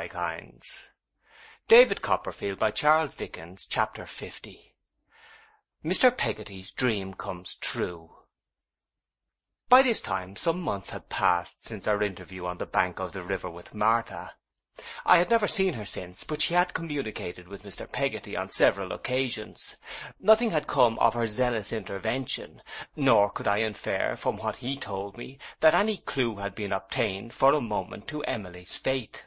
my kinds. David Copperfield by Charles Dickens, Chapter 50. Mr. Peggotty's Dream Comes True. By this time some months had passed since our interview on the bank of the river with Martha. I had never seen her since, but she had communicated with Mr. Peggotty on several occasions. Nothing had come of her zealous intervention, nor could I infer from what he told me that any clue had been obtained for a moment to Emily's fate.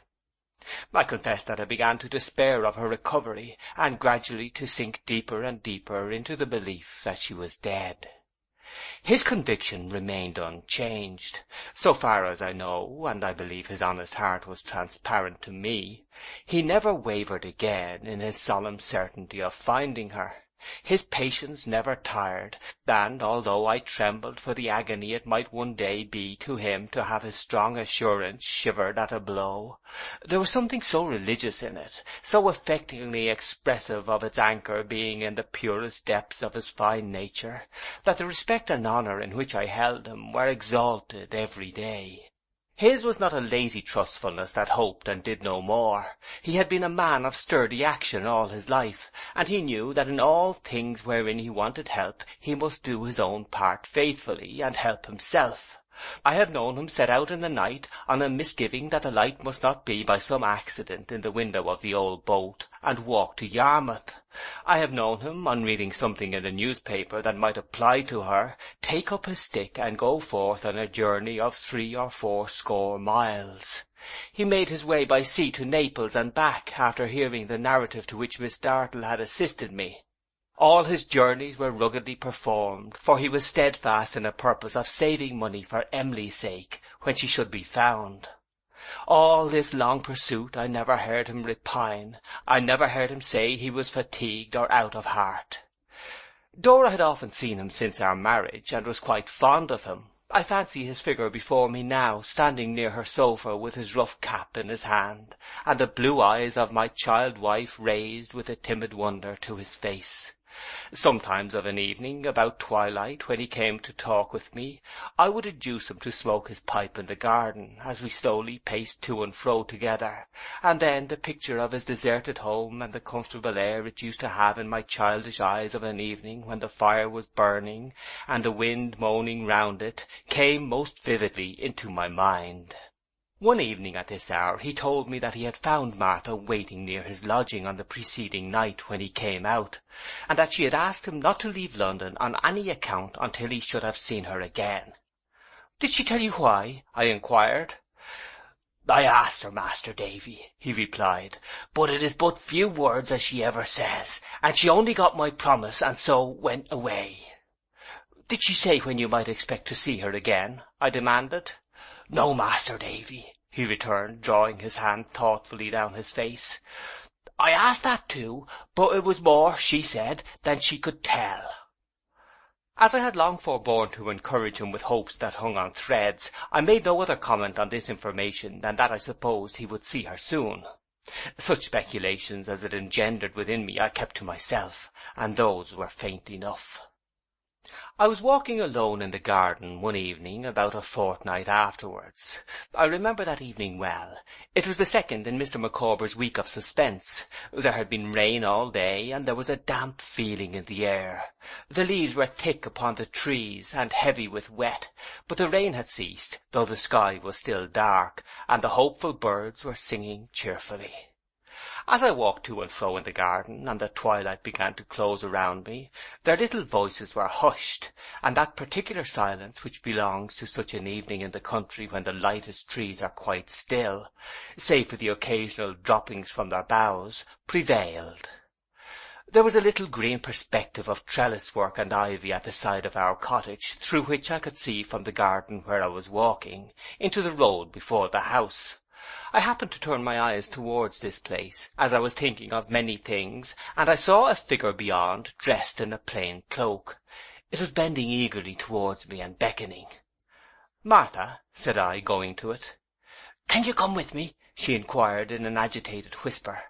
I confess that I began to despair of her recovery, and gradually to sink deeper and deeper into the belief that she was dead. His conviction remained unchanged. So far as I know, and I believe his honest heart was transparent to me, he never wavered again in his solemn certainty of finding her. His patience never tired, and although I trembled for the agony it might one day be to him to have his strong assurance shivered at a blow, there was something so religious in it, so affectingly expressive of its anchor being in the purest depths of his fine nature, that the respect and honour in which I held him were exalted every day. His was not a lazy trustfulness that hoped and did no more. He had been a man of sturdy action all his life, and he knew that in all things wherein he wanted help he must do his own part faithfully, and help himself. I have known him set out in the night, on a misgiving that the light must not be by some accident in the window of the old boat, and walk to Yarmouth. I have known him, on reading something in the newspaper that might apply to her, take up his stick and go forth on a journey of 3 or 4 score miles. He made his way by sea to Naples and back, after hearing the narrative to which Miss Dartle had assisted me. All his journeys were ruggedly performed, for he was steadfast in a purpose of saving money for Emily's sake, when she should be found. All this long pursuit I never heard him repine. I never heard him say he was fatigued or out of heart. Dora had often seen him since our marriage, and was quite fond of him. I fancy his figure before me now, standing near her sofa with his rough cap in his hand, and the blue eyes of my child wife raised with a timid wonder to his face. Sometimes of an evening, about twilight, when he came to talk with me, I would induce him to smoke his pipe in the garden, as we slowly paced to and fro together, and then the picture of his deserted home and the comfortable air it used to have in my childish eyes of an evening when the fire was burning and the wind moaning round it came most vividly into my mind. One evening at this hour he told me that he had found Martha waiting near his lodging on the preceding night when he came out, and that she had asked him not to leave London on any account until he should have seen her again. "Did she tell you why?" I inquired. "I asked her, Master Davy," he replied, "but it is but few words as she ever says, and she only got my promise and so went away." "Did she say when you might expect to see her again?" I demanded. "No, Master Davy," he returned, drawing his hand thoughtfully down his face. "I asked that too, but it was more, she said, than she could tell." As I had long forborne to encourage him with hopes that hung on threads, I made no other comment on this information than that I supposed he would see her soon. Such speculations as it engendered within me I kept to myself, and those were faint enough. I was walking alone in the garden one evening about a fortnight afterwards. I remember that evening well. It was the second in Mr. Micawber's week of suspense. There had been rain all day, and there was a damp feeling in the air. The leaves were thick upon the trees, and heavy with wet, but the rain had ceased, though the sky was still dark, and the hopeful birds were singing cheerfully. As I walked to and fro in the garden, and the twilight began to close around me, their little voices were hushed, and that particular silence which belongs to such an evening in the country when the lightest trees are quite still, save for the occasional droppings from their boughs, prevailed. There was a little green perspective of trellis work and ivy at the side of our cottage, through which I could see from the garden where I was walking, into the road before the house. I happened to turn my eyes towards this place, as I was thinking of many things, and I saw a figure beyond, dressed in a plain cloak. It was bending eagerly towards me and beckoning. "Martha," said I, going to it. "Can you come with me?" she inquired in an agitated whisper.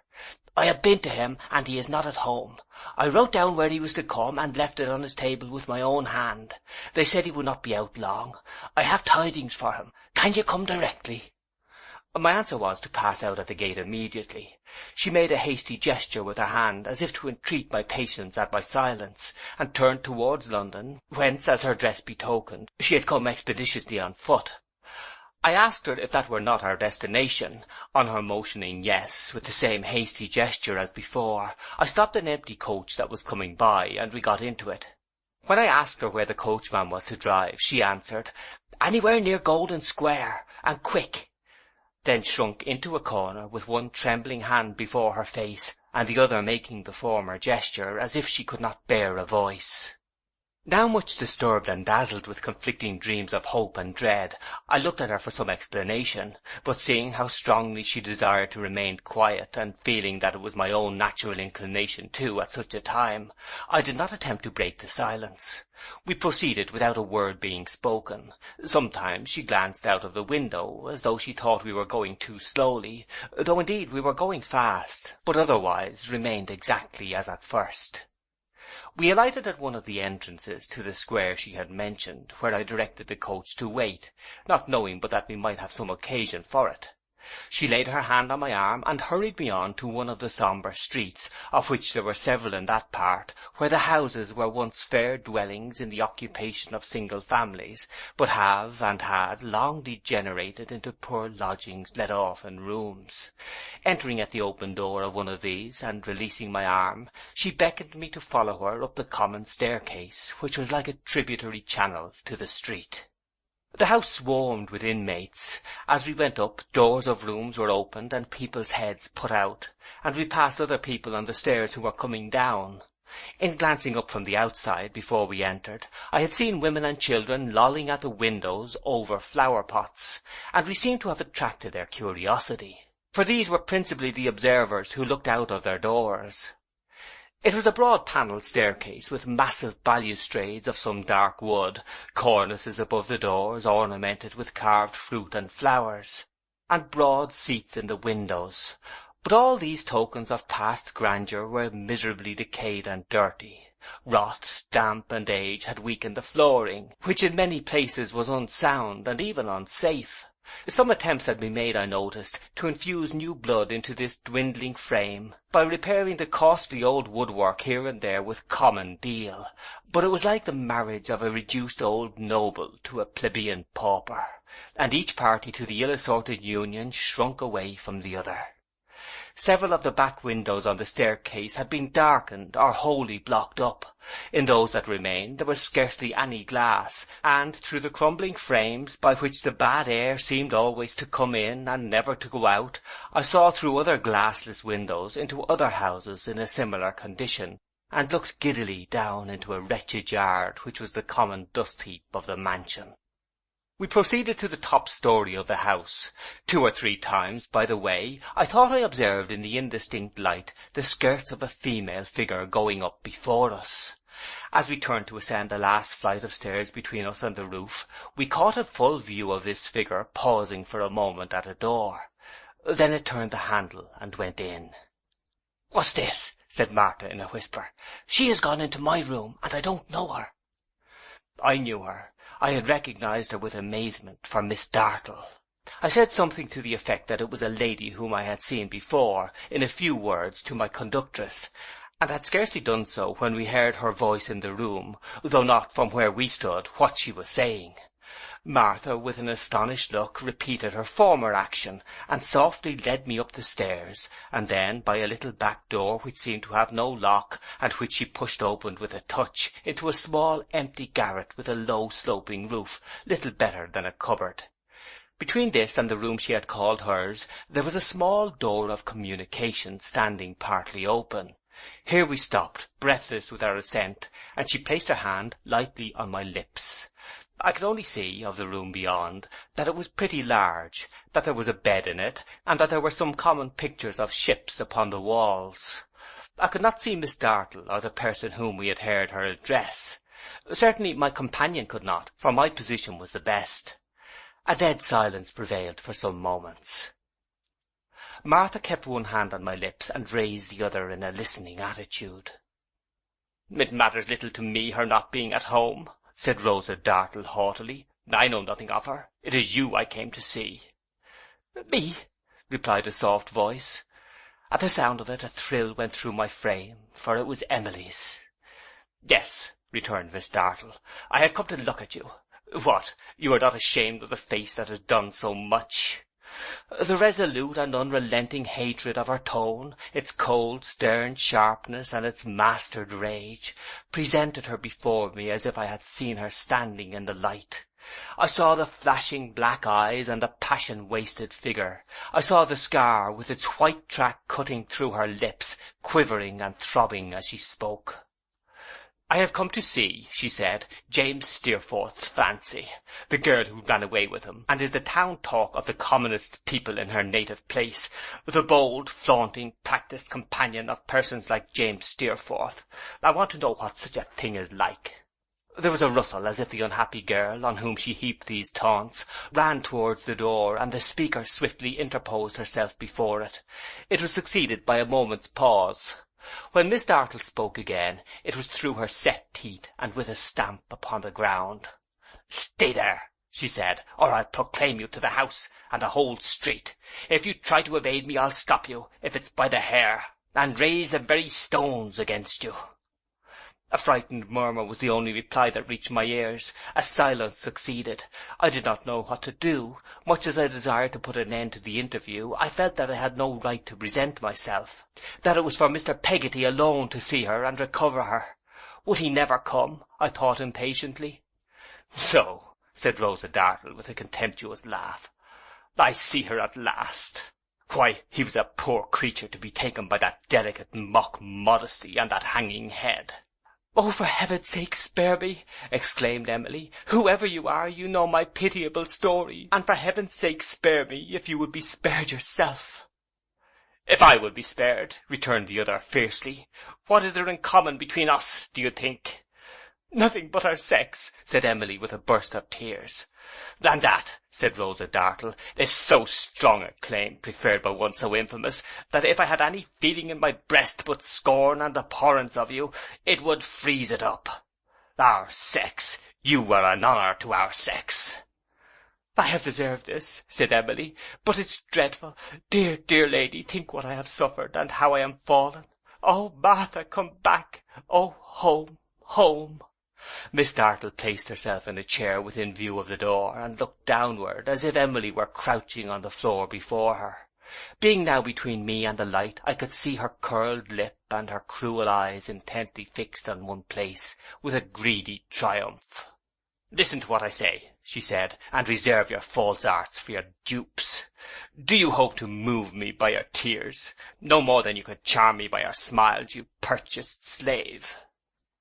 "I have been to him, and he is not at home. I wrote down where he was to come, and left it on his table with my own hand. They said he would not be out long. I have tidings for him. Can you come directly?" My answer was to pass out at the gate immediately. She made a hasty gesture with her hand, as if to entreat my patience at my silence, and turned towards London, whence, as her dress betokened, she had come expeditiously on foot. I asked her if that were not our destination. On her motioning yes, with the same hasty gesture as before, I stopped an empty coach that was coming by, and we got into it. When I asked her where the coachman was to drive, she answered, "Anywhere near Golden Square, and quick," then shrunk into a corner with one trembling hand before her face, and the other making the former gesture, as if she could not bear a voice. Now much disturbed and dazzled with conflicting dreams of hope and dread, I looked at her for some explanation, but seeing how strongly she desired to remain quiet, and feeling that it was my own natural inclination too at such a time, I did not attempt to break the silence. We proceeded without a word being spoken. Sometimes she glanced out of the window, as though she thought we were going too slowly, though indeed we were going fast, but otherwise remained exactly as at first. We alighted at one of the entrances to the square she had mentioned, where I directed the coach to wait, not knowing but that we might have some occasion for it. She laid her hand on my arm and hurried me on to one of the sombre streets, of which there were several in that part, where the houses were once fair dwellings in the occupation of single families, but have and had long degenerated into poor lodgings let off in rooms. Entering at the open door of one of these, and releasing my arm, she beckoned me to follow her up the common staircase, which was like a tributary channel to the street. The house swarmed with inmates. As we went up, doors of rooms were opened and people's heads put out, and we passed other people on the stairs who were coming down. In glancing up from the outside before we entered, I had seen women and children lolling at the windows over flower-pots, and we seemed to have attracted their curiosity, for these were principally the observers who looked out of their doors. It was a broad panelled staircase with massive balustrades of some dark wood, cornices above the doors ornamented with carved fruit and flowers, and broad seats in the windows. But all these tokens of past grandeur were miserably decayed and dirty. Rot, damp, and age had weakened the flooring, which in many places was unsound and even unsafe. Some attempts had been made, I noticed, to infuse new blood into this dwindling frame by repairing the costly old woodwork here and there with common deal, but it was like the marriage of a reduced old noble to a plebeian pauper, and each party to the ill-assorted union shrunk away from the other. Several of the back windows on the staircase had been darkened or wholly blocked up. In those that remained there was scarcely any glass, and through the crumbling frames, by which the bad air seemed always to come in and never to go out, I saw through other glassless windows into other houses in a similar condition, and looked giddily down into a wretched yard which was the common dust-heap of the mansion. We proceeded to the top story of the house. 2 or 3 times, by the way, I thought I observed in the indistinct light the skirts of a female figure going up before us. As we turned to ascend the last flight of stairs between us and the roof, we caught a full view of this figure pausing for a moment at a door. Then it turned the handle and went in. "What's this?" said Martha in a whisper. "She has gone into my room, and I don't know her." I knew her. I had recognized her with amazement for Miss Dartle. I said something to the effect that it was a lady whom I had seen before, in a few words, to my conductress, and had scarcely done so when we heard her voice in the room, though not from where we stood, what she was saying. Martha, with an astonished look, repeated her former action, and softly led me up the stairs, and then, by a little back door which seemed to have no lock, and which she pushed open with a touch, into a small empty garret with a low sloping roof, little better than a cupboard. Between this and the room she had called hers, there was a small door of communication standing partly open. Here we stopped, breathless with our ascent, and she placed her hand lightly on my lips. I could only see, of the room beyond, that it was pretty large, that there was a bed in it, and that there were some common pictures of ships upon the walls. I could not see Miss Dartle, or the person whom we had heard her address. Certainly my companion could not, for my position was the best. A dead silence prevailed for some moments. Martha kept one hand on my lips, and raised the other in a listening attitude. "It matters little to me her not being at home," said Rosa Dartle haughtily. "I know nothing of her. It is you I came to see." "Me," replied a soft voice. At the sound of it a thrill went through my frame, for it was Emily's. "Yes," returned Miss Dartle, "I have come to look at you. What, you are not ashamed of the face that has done so much?" The resolute and unrelenting hatred of her tone, its cold, stern sharpness, and its mastered rage, presented her before me as if I had seen her standing in the light. I saw the flashing black eyes and the passion-wasted figure. I saw the scar, with its white track cutting through her lips, quivering and throbbing as she spoke. "I have come to see," she said, "James Steerforth's Fancy, the girl who ran away with him, and is the town talk of the commonest people in her native place, the bold, flaunting, practised companion of persons like James Steerforth. I want to know what such a thing is like." There was a rustle, as if the unhappy girl, on whom she heaped these taunts, ran towards the door, and the speaker swiftly interposed herself before it. It was succeeded by a moment's pause. When Miss Dartle spoke again, it was through her set teeth and with a stamp upon the ground. "Stay there," she said, "or I'll proclaim you to the house and the whole street. If you try to evade me, I'll stop you, if it's by the hair, and raise the very stones against you." A frightened murmur was the only reply that reached my ears. A silence succeeded. I did not know what to do. Much as I desired to put an end to the interview, I felt that I had no right to present myself, that it was for Mr. Peggotty alone to see her and recover her. Would he never come? I thought impatiently. "So," said Rosa Dartle, with a contemptuous laugh, "I see her at last. Why, he was a poor creature to be taken by that delicate mock modesty and that hanging head." "Oh, for heaven's sake, spare me!" exclaimed Emily. "Whoever you are, you know my pitiable story, and for heaven's sake spare me, if you would be spared yourself." "If I would be spared," returned the other fiercely, "what is there in common between us, do you think?" "Nothing but our sex," said Emily, with a burst of tears. "And that," said Rosa Dartle, "is so strong a claim, preferred by one so infamous, that if I had any feeling in my breast but scorn and abhorrence of you, it would freeze it up. Our sex! You are an honour to our sex." "I have deserved this," said Emily, "but it's dreadful. Dear, dear lady, think what I have suffered, and how I am fallen. Oh, Martha, come back! Oh, home, home!" Miss Dartle placed herself in a chair within view of the door, and looked downward, as if Emily were crouching on the floor before her. Being now between me and the light, I could see her curled lip and her cruel eyes intently fixed on one place, with a greedy triumph. "Listen to what I say," she said, "and reserve your false arts for your dupes. Do you hope to move me by your tears? No more than you could charm me by your smiles, you purchased slave."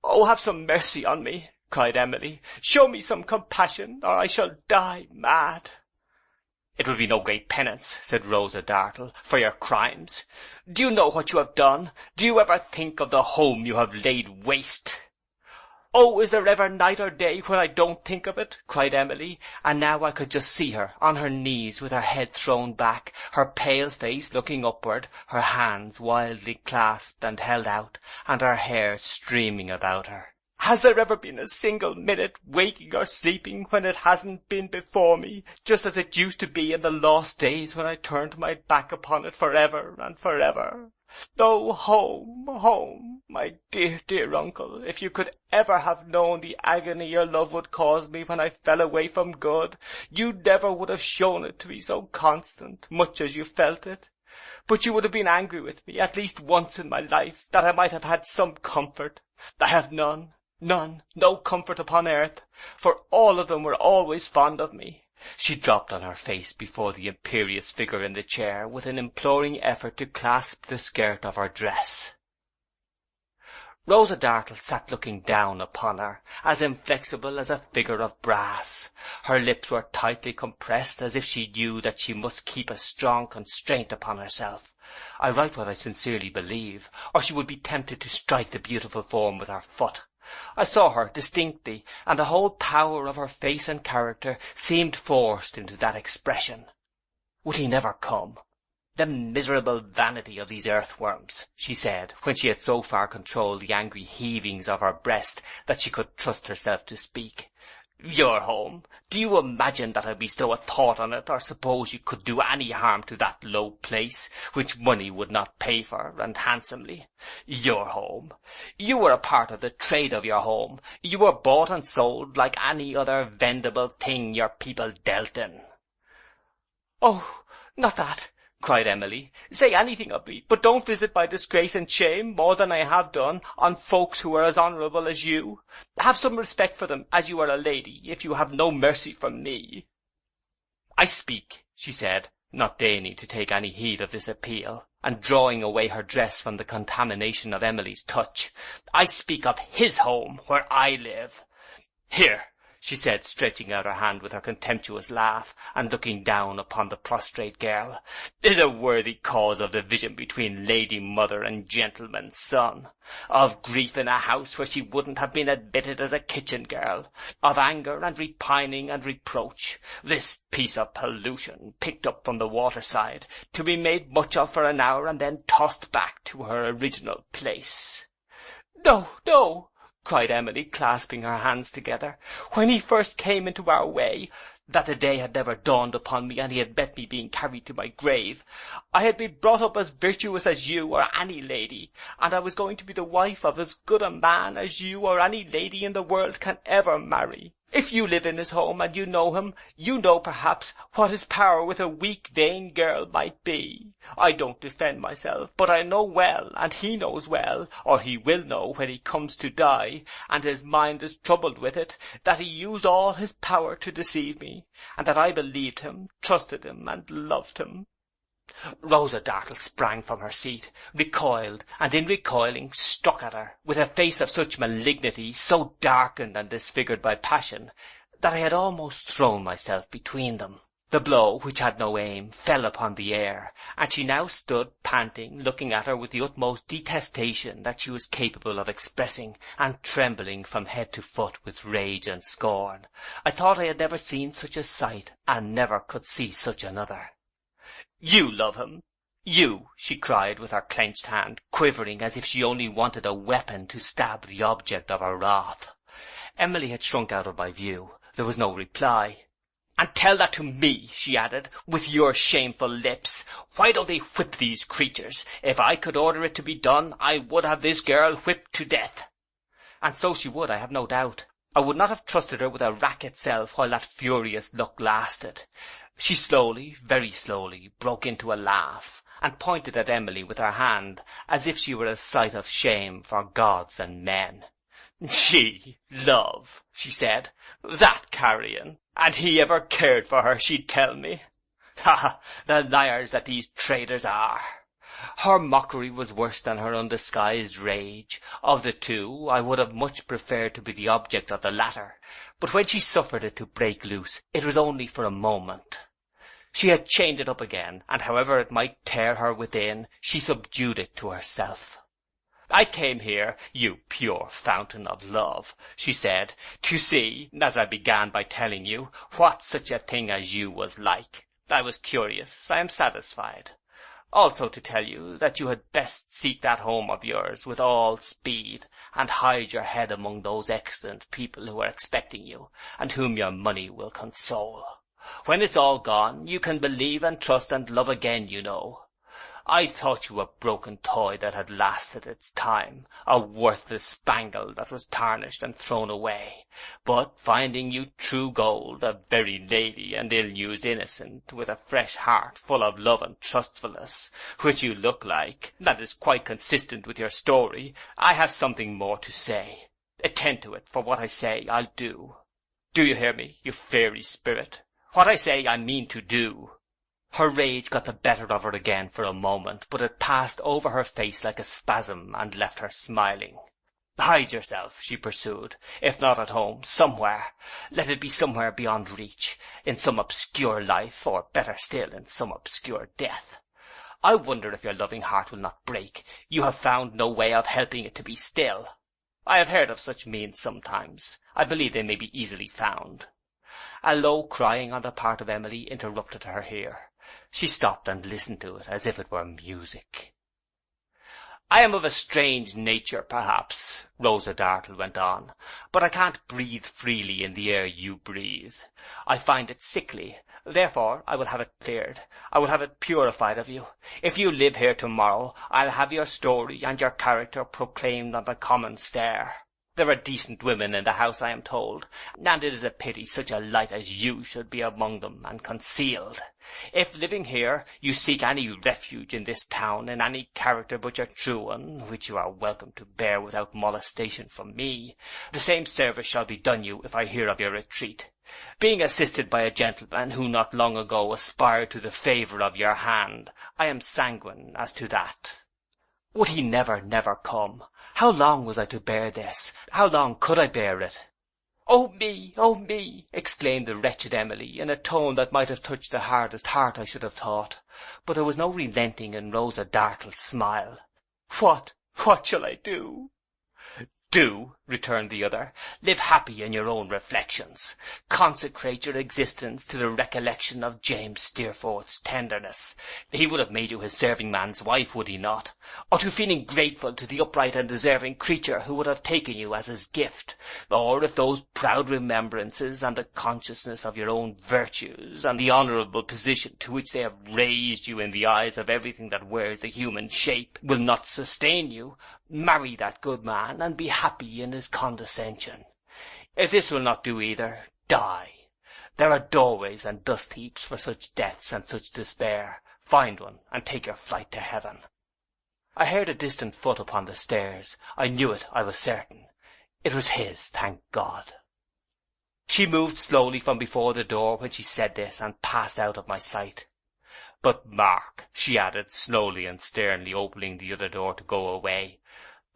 "Oh, have some mercy on me!" cried Emily. "Show me some compassion, or I shall die mad." "It will be no great penance," said Rosa Dartle, "for your crimes. Do you know what you have done? Do you ever think of the home you have laid waste?" "Oh, is there ever night or day when I don't think of it?" cried Emily, and now I could just see her, on her knees, with her head thrown back, her pale face looking upward, her hands wildly clasped and held out, and her hair streaming about her. "Has there ever been a single minute, waking or sleeping, when it hasn't been before me, just as it used to be in the lost days when I turned my back upon it for ever and for ever? Oh, home, home! My dear, dear uncle, if you could ever have known the agony your love would cause me when I fell away from good, you never would have shown it to me so constant, much as you felt it. But you would have been angry with me, at least once in my life, that I might have had some comfort. I have none, no comfort upon earth, for all of them were always fond of me." She dropped on her face before the imperious figure in the chair, with an imploring effort to clasp the skirt of her dress. Rosa Dartle sat looking down upon her, as inflexible as a figure of brass. Her lips were tightly compressed, as if she knew that she must keep a strong constraint upon herself. I write what I sincerely believe, or she would be tempted to strike the beautiful form with her foot. I saw her distinctly, and the whole power of her face and character seemed forced into that expression. Would he never come? "The miserable vanity of these earthworms," she said, when she had so far controlled the angry heavings of her breast that she could trust herself to speak. Your home? Do you imagine that I bestow a thought on it, or suppose you could do any harm to that low place, which money would not pay for, and handsomely? Your home? You were a part of the trade of your home. You were bought and sold like any other vendible thing your people dealt in. "Oh, not that!" cried Emily. "Say anything of me, but don't visit my disgrace and shame, more than I have done, on folks who are as honourable as you. Have some respect for them, as you are a lady, if you have no mercy for me." "I speak," she said, not deigning to take any heed of this appeal, and drawing away her dress from the contamination of Emily's touch. "I speak of his home, where I live. Here," she said, stretching out her hand with her contemptuous laugh, and looking down upon the prostrate girl, "is a worthy cause of division between lady mother and gentleman's son, of grief in a house where she wouldn't have been admitted as a kitchen girl, of anger and repining and reproach, this piece of pollution, picked up from the waterside, to be made much of for an hour and then tossed back to her original place." "No, no!" cried Emily, clasping her hands together. "When he first came into our way, that the day had never dawned upon me, and he had met me being carried to my grave, I had been brought up as virtuous as you or any lady, and I was going to be the wife of as good a man as you or any lady in the world can ever marry. If you live in his home, and you know him, you know, perhaps, what his power with a weak, vain girl might be. I don't defend myself, but I know well, and he knows well, or he will know when he comes to die, and his mind is troubled with it, that he used all his power to deceive me, and that I believed him, trusted him, and loved him." Rosa Dartle sprang from her seat, recoiled, and in recoiling struck at her, with a face of such malignity, so darkened and disfigured by passion, that I had almost thrown myself between them. The blow, which had no aim, fell upon the air, and she now stood panting, looking at her with the utmost detestation that she was capable of expressing, and trembling from head to foot with rage and scorn. I thought I had never seen such a sight, and never could see such another. "You love him! You!" she cried, with her clenched hand quivering as if she only wanted a weapon to stab the object of her wrath. Emily had shrunk out of my view. There was no reply. "And tell that to me," she added, "with your shameful lips. Why don't they whip these creatures? If I could order it to be done, I would have this girl whipped to death." And so she would, I have no doubt. I would not have trusted her with a rack itself while that furious look lasted. She slowly, very slowly, broke into a laugh, and pointed at Emily with her hand, as if she were a sight of shame for gods and men. "She love," she said, "that carrion! And he ever cared for her, she'd tell me. Ha, ha, the liars that these traders are!" Her mockery was worse than her undisguised rage. Of the two, I would have much preferred to be the object of the latter, but when she suffered it to break loose, it was only for a moment. She had chained it up again, and however it might tear her within, she subdued it to herself. "I came here, you pure fountain of love," she said, "to see, as I began by telling you, what such a thing as you was like. I was curious, I am satisfied. Also to tell you that you had best seek that home of yours with all speed, and hide your head among those excellent people who are expecting you, and whom your money will console. When it's all gone, you can believe and trust and love again, you know. I thought you a broken toy that had lasted its time, a worthless spangle that was tarnished and thrown away. But finding you true gold, a very lady and ill-used innocent, with a fresh heart full of love and trustfulness, which you look like, that is quite consistent with your story, I have something more to say. Attend to it, for what I say I'll do. Do you hear me, you fairy spirit? What I say I mean to do." Her rage got the better of her again for a moment, but it passed over her face like a spasm, and left her smiling. "Hide yourself," she pursued, "if not at home, somewhere. Let it be somewhere beyond reach, in some obscure life, or, better still, in some obscure death. I wonder if your loving heart will not break. You have found no way of helping it to be still. I have heard of such means sometimes. I believe they may be easily found." A low crying on the part of Emily interrupted her here. She stopped and listened to it as if it were music. I am of a strange nature, perhaps, Rosa Dartle went on, but I can't breathe freely in the air you breathe. I find it sickly. Therefore, I will have it cleared. I will have it purified of you. If you live here tomorrow, I'll have your story and your character proclaimed on the common stair. There are decent women in the house, I am told, and it is a pity such a light as you should be among them and concealed. If living here you seek any refuge in this town in any character but your true one, which you are welcome to bear without molestation from me, the same service shall be done you if I hear of your retreat. Being assisted by a gentleman who not long ago aspired to the favour of your hand, I am sanguine as to that. Would he never come? How long was I to bear this? How long could I bear it? "Oh me! Oh me!" exclaimed the wretched Emily, in a tone that might have touched the hardest heart, I should have thought. But there was no relenting in Rosa Dartle's smile. What shall I do?" "Do," returned the other. "Live happy in your own reflections. Consecrate your existence to the recollection of James Steerforth's tenderness. He would have made you his serving-man's wife, would he not? Or to feeling grateful to the upright and deserving creature who would have taken you as his gift. Or if those proud remembrances and the consciousness of your own virtues and the honourable position to which they have raised you in the eyes of everything that wears the human shape will not sustain you, marry that good man and be happy in his condescension. If this will not do either, die. There are doorways and dust-heaps for such deaths and such despair. Find one and take your flight to heaven." I heard a distant foot upon the stairs. I knew it, I was certain. It was his, thank God. She moved slowly from before the door when she said this, and passed out of my sight. "But mark," she added, slowly and sternly opening the other door to go away,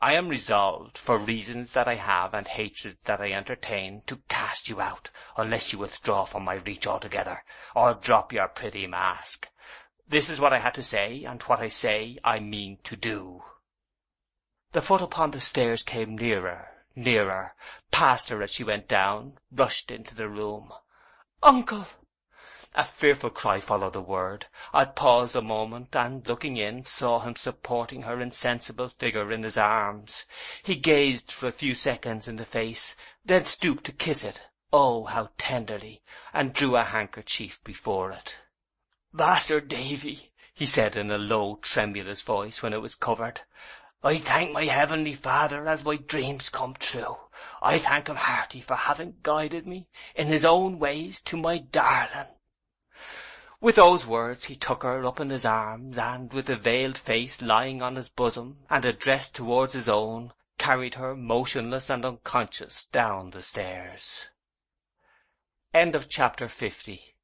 "I am resolved, for reasons that I have and hatreds that I entertain, to cast you out, unless you withdraw from my reach altogether, or drop your pretty mask. This is what I had to say, and what I say I mean to do." The foot upon the stairs came nearer, nearer, passed her as she went down, rushed into the room. "Uncle!" A fearful cry followed the word. I paused a moment, and, looking in, saw him supporting her insensible figure in his arms. He gazed for a few seconds in the face, then stooped to kiss it, oh, how tenderly, and drew a handkerchief before it. "Master Davy," he said in a low, tremulous voice, when it was covered, "I thank my heavenly Father as my dreams come true. I thank him hearty for having guided me in his own ways to my darling." With those words he took her up in his arms, and, with the veiled face lying on his bosom, and addressed towards his own, carried her, motionless and unconscious, down the stairs. End of chapter 50.